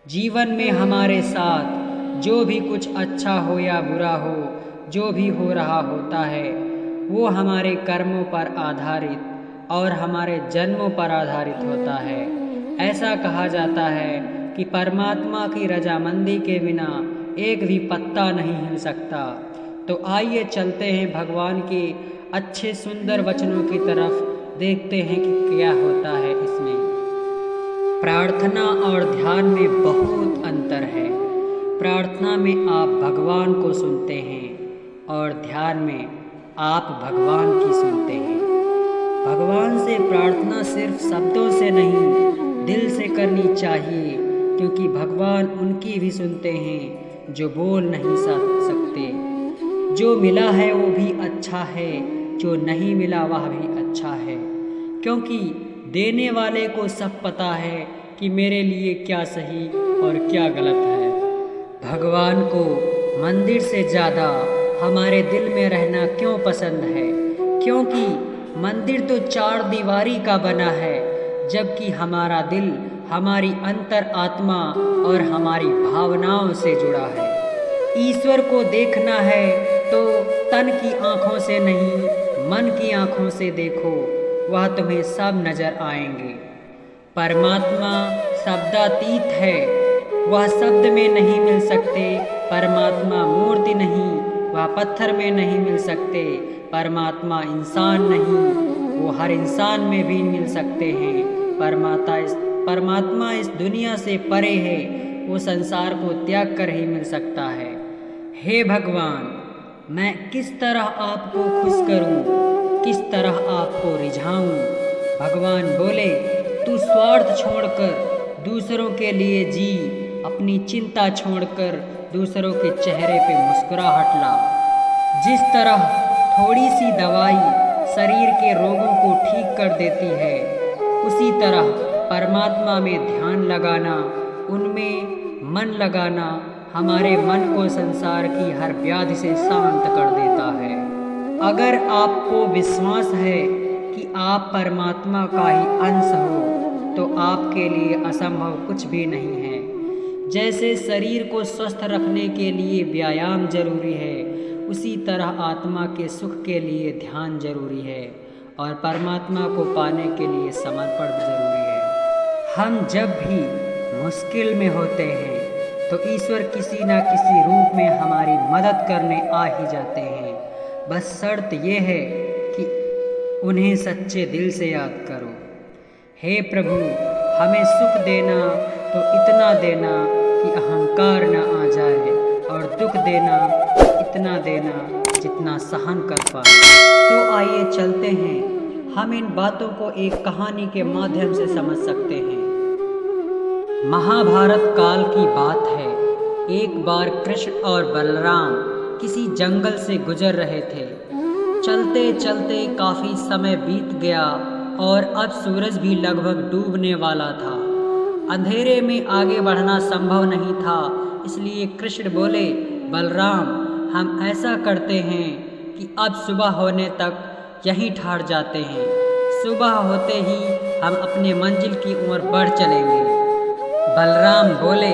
जीवन में हमारे साथ जो भी कुछ अच्छा हो या बुरा हो, जो भी हो रहा होता है वो हमारे कर्मों पर आधारित और हमारे जन्मों पर आधारित होता है। ऐसा कहा जाता है कि परमात्मा की रजामंदी के बिना एक भी पत्ता नहीं हिल सकता। तो आइए चलते हैं भगवान के अच्छे सुंदर वचनों की तरफ, देखते हैं कि क्या होता है इसमें। प्रार्थना और ध्यान में बहुत अंतर है। प्रार्थना में आप भगवान को सुनते हैं और ध्यान में आप भगवान की सुनते हैं। भगवान से प्रार्थना सिर्फ शब्दों से नहीं, दिल से करनी चाहिए, क्योंकि भगवान उनकी भी सुनते हैं जो बोल नहीं सकते। जो मिला है वो भी अच्छा है, जो नहीं मिला वह भी अच्छा है, क्योंकि देने वाले को सब पता है कि मेरे लिए क्या सही और क्या गलत है। भगवान को मंदिर से ज़्यादा हमारे दिल में रहना क्यों पसंद है? क्योंकि मंदिर तो चार दीवारी का बना है, जबकि हमारा दिल हमारी अंतर आत्मा और हमारी भावनाओं से जुड़ा है। ईश्वर को देखना है तो तन की आँखों से नहीं, मन की आँखों से देखो, वह तुम्हें सब नज़र आएंगे। परमात्मा शब्दातीत है, वह शब्द में नहीं मिल सकते। परमात्मा मूर्ति नहीं, वह पत्थर में नहीं मिल सकते। परमात्मा इंसान नहीं, वो हर इंसान में भी मिल सकते हैं। परमात्मा इस दुनिया से परे है, वो संसार को त्याग कर ही मिल सकता है। हे भगवान, मैं किस तरह आपको खुश करूं, किस तरह आपको रिझाऊं? भगवान बोले, तू स्वार्थ छोड़कर दूसरों के लिए जी, अपनी चिंता छोड़कर दूसरों के चेहरे पे मुस्कुराहट ला। जिस तरह थोड़ी सी दवाई शरीर के रोगों को ठीक कर देती है, उसी तरह परमात्मा में ध्यान लगाना, उनमें मन लगाना हमारे मन को संसार की हर व्याधि से शांत कर देता है। अगर आपको विश्वास है कि आप परमात्मा का ही अंश हो, तो आपके लिए असंभव कुछ भी नहीं है। जैसे शरीर को स्वस्थ रखने के लिए व्यायाम जरूरी है, उसी तरह आत्मा के सुख के लिए ध्यान जरूरी है और परमात्मा को पाने के लिए समर्पण जरूरी है। हम जब भी मुश्किल में होते हैं तो ईश्वर किसी न किसी रूप में हमारी मदद करने आ ही जाते हैं। बस शर्त यह है कि उन्हें सच्चे दिल से याद करो। हे प्रभु, हमें सुख देना तो इतना देना कि अहंकार न आ जाए, और दुख देना इतना देना जितना सहन कर पाए। तो आइए चलते हैं, हम इन बातों को एक कहानी के माध्यम से समझ सकते हैं। महाभारत काल की बात है। एक बार कृष्ण और बलराम किसी जंगल से गुजर रहे थे। चलते चलते काफ़ी समय बीत गया और अब सूरज भी लगभग डूबने वाला था। अंधेरे में आगे बढ़ना संभव नहीं था, इसलिए कृष्ण बोले, बलराम, हम ऐसा करते हैं कि अब सुबह होने तक यहीं ठहर जाते हैं। सुबह होते ही हम अपने मंजिल की ओर बढ़ चलेंगे। बलराम बोले,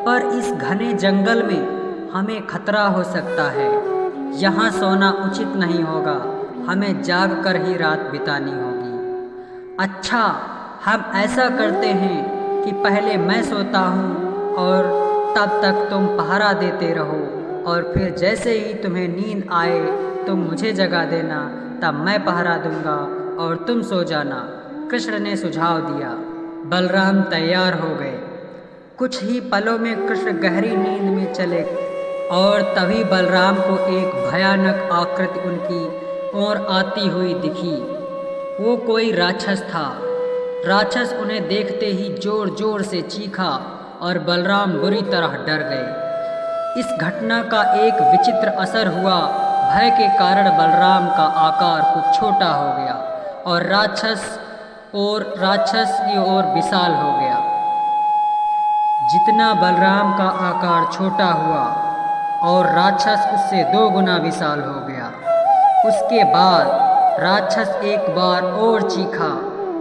पर इस घने जंगल में हमें खतरा हो सकता है, यहाँ सोना उचित नहीं होगा, हमें जाग कर ही रात बितानी होगी। अच्छा, हम ऐसा करते हैं कि पहले मैं सोता हूँ और तब तक तुम पहरा देते रहो, और फिर जैसे ही तुम्हें नींद आए तुम मुझे जगा देना, तब मैं पहरा दूंगा और तुम सो जाना। कृष्ण ने सुझाव दिया। बलराम तैयार हो गए। कुछ ही पलों में कृष्ण गहरी नींद में चले और तभी बलराम को एक भयानक आकृति उनकी ओर आती हुई दिखी। वो कोई राक्षस था। राक्षस उन्हें देखते ही जोर जोर से चीखा और बलराम बुरी तरह डर गए। इस घटना का एक विचित्र असर हुआ। भय के कारण बलराम का आकार कुछ छोटा हो गया और राक्षस की ओर विशाल हो गया। जितना बलराम का आकार छोटा हुआ और राक्षस उससे 2 गुना विशाल हो गया। उसके बाद राक्षस एक बार और चीखा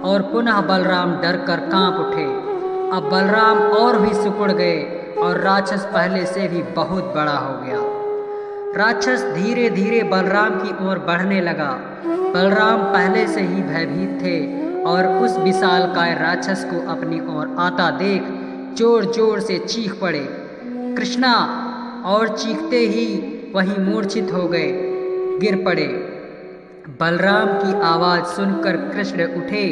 और पुनः बलराम डर कर काँप उठे। अब बलराम और भी सिकुड़ गए और राक्षस पहले से भी बहुत बड़ा हो गया। राक्षस धीरे धीरे बलराम की ओर बढ़ने लगा। बलराम पहले से ही भयभीत थे और उस विशालकाय राक्षस को अपनी ओर आता देख जोर जोर से चीख पड़े। कृष्णा! और चीखते ही वहीं मूर्छित हो गए, गिर पड़े। बलराम की आवाज़ सुनकर कृष्ण उठे।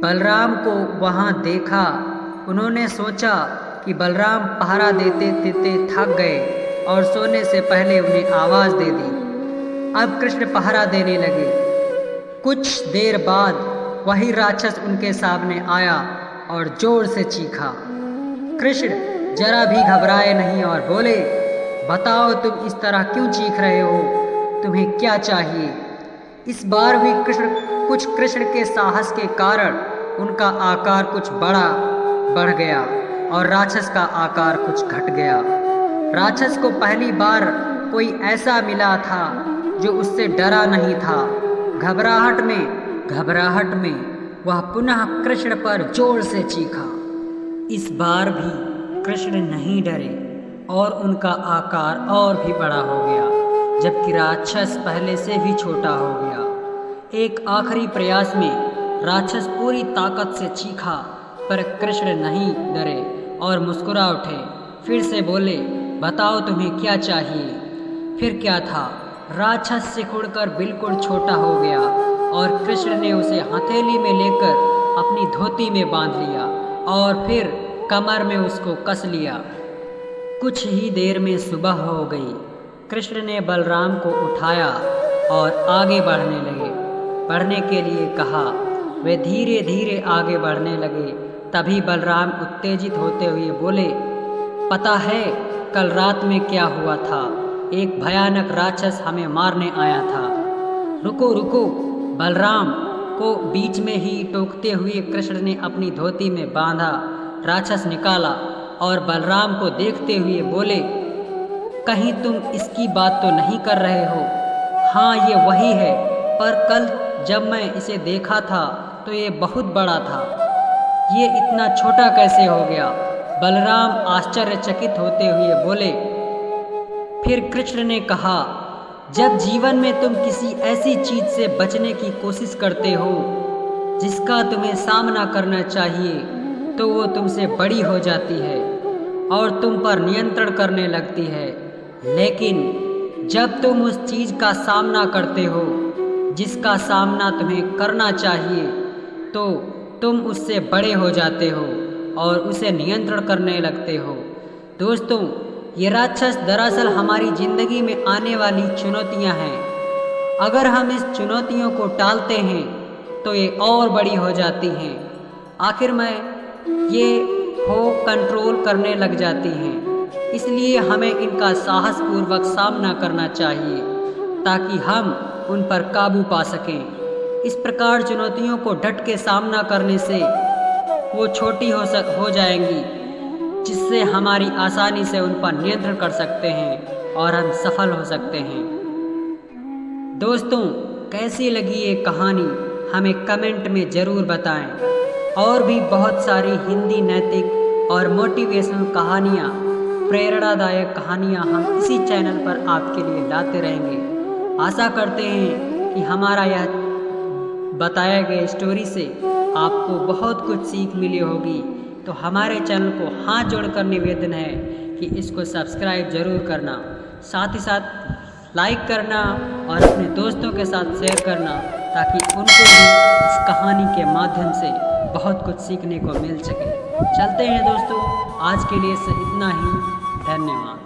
बलराम को वहाँ देखा। उन्होंने सोचा कि बलराम पहरा देते देते थक गए और सोने से पहले उन्हें आवाज़ दे दी। अब कृष्ण पहरा देने लगे। कुछ देर बाद वही राक्षस उनके सामने आया और जोर से चीखा। कृष्ण जरा भी घबराए नहीं और बोले, बताओ तुम इस तरह क्यों चीख रहे हो? तुम्हें क्या चाहिए? इस बार भी कृष्ण के साहस के कारण उनका आकार कुछ बड़ा बढ़ गया और राक्षस का आकार कुछ घट गया। राक्षस को पहली बार कोई ऐसा मिला था जो उससे डरा नहीं था। घबराहट में वह पुनः कृष्ण पर जोर से चीखा। इस बार भी कृष्ण नहीं डरे और उनका आकार और भी बड़ा हो गया, जबकि राक्षस पहले से भी छोटा हो गया। एक आखिरी प्रयास में राक्षस पूरी ताकत से चीखा, पर कृष्ण नहीं डरे और मुस्कुरा उठे। फिर से बोले, बताओ तुम्हें क्या चाहिए? फिर क्या था? राक्षस सिकुड़कर बिल्कुल छोटा हो गया और कृष्ण ने उसे हथेली में लेकर अपनी धोती में बांध लिया और फिर कमर में उसको कस लिया। कुछ ही देर में सुबह हो गई। कृष्ण ने बलराम को उठाया और आगे बढ़ने लगे। बढ़ने के लिए कहा। वे धीरे धीरे आगे बढ़ने लगे। तभी बलराम उत्तेजित होते हुए बोले, पता है कल रात में क्या हुआ था? एक भयानक राक्षस हमें मारने आया था। रुको रुको! बलराम को बीच में ही टोकते हुए कृष्ण ने अपनी धोती में बांधा राक्षस निकाला और बलराम को देखते हुए बोले, कहीं तुम इसकी बात तो नहीं कर रहे हो? हाँ, ये वही है, पर कल जब मैं इसे देखा था तो ये बहुत बड़ा था। ये इतना छोटा कैसे हो गया? बलराम आश्चर्यचकित होते हुए बोले। फिर कृष्ण ने कहा, जब जीवन में तुम किसी ऐसी चीज से बचने की कोशिश करते हो जिसका तुम्हें सामना करना चाहिए, तो वो तुमसे बड़ी हो जाती है और तुम पर नियंत्रण करने लगती है। लेकिन जब तुम उस चीज़ का सामना करते हो जिसका सामना तुम्हें करना चाहिए, तो तुम उससे बड़े हो जाते हो और उसे नियंत्रण करने लगते हो। दोस्तों, ये राक्षस दरअसल हमारी ज़िंदगी में आने वाली चुनौतियां हैं। अगर हम इस चुनौतियों को टालते हैं तो ये और बड़ी हो जाती हैं। आखिर में ये हो कंट्रोल करने लग जाती हैं। इसलिए हमें इनका साहसपूर्वक सामना करना चाहिए ताकि हम उन पर काबू पा सकें। इस प्रकार चुनौतियों को डट के सामना करने से वो छोटी हो जाएंगी, जिससे हमारी आसानी से उन पर नियंत्रण कर सकते हैं और हम सफल हो सकते हैं। दोस्तों, कैसी लगी ये कहानी हमें कमेंट में ज़रूर बताएं। और भी बहुत सारी हिंदी नैतिक और मोटिवेशनल कहानियाँ, प्रेरणादायक कहानियाँ हम इसी चैनल पर आपके लिए लाते रहेंगे। आशा करते हैं कि हमारा यह बताया गया स्टोरी से आपको बहुत कुछ सीख मिली होगी। तो हमारे चैनल को हाथ जोड़कर निवेदन है कि इसको सब्सक्राइब ज़रूर करना, साथ ही साथ लाइक करना और अपने दोस्तों के साथ शेयर करना, ताकि उनको भी इस कहानी के माध्यम से बहुत कुछ सीखने को मिल सके। चलते हैं दोस्तों, आज के लिए इतना ही। धन्यवाद।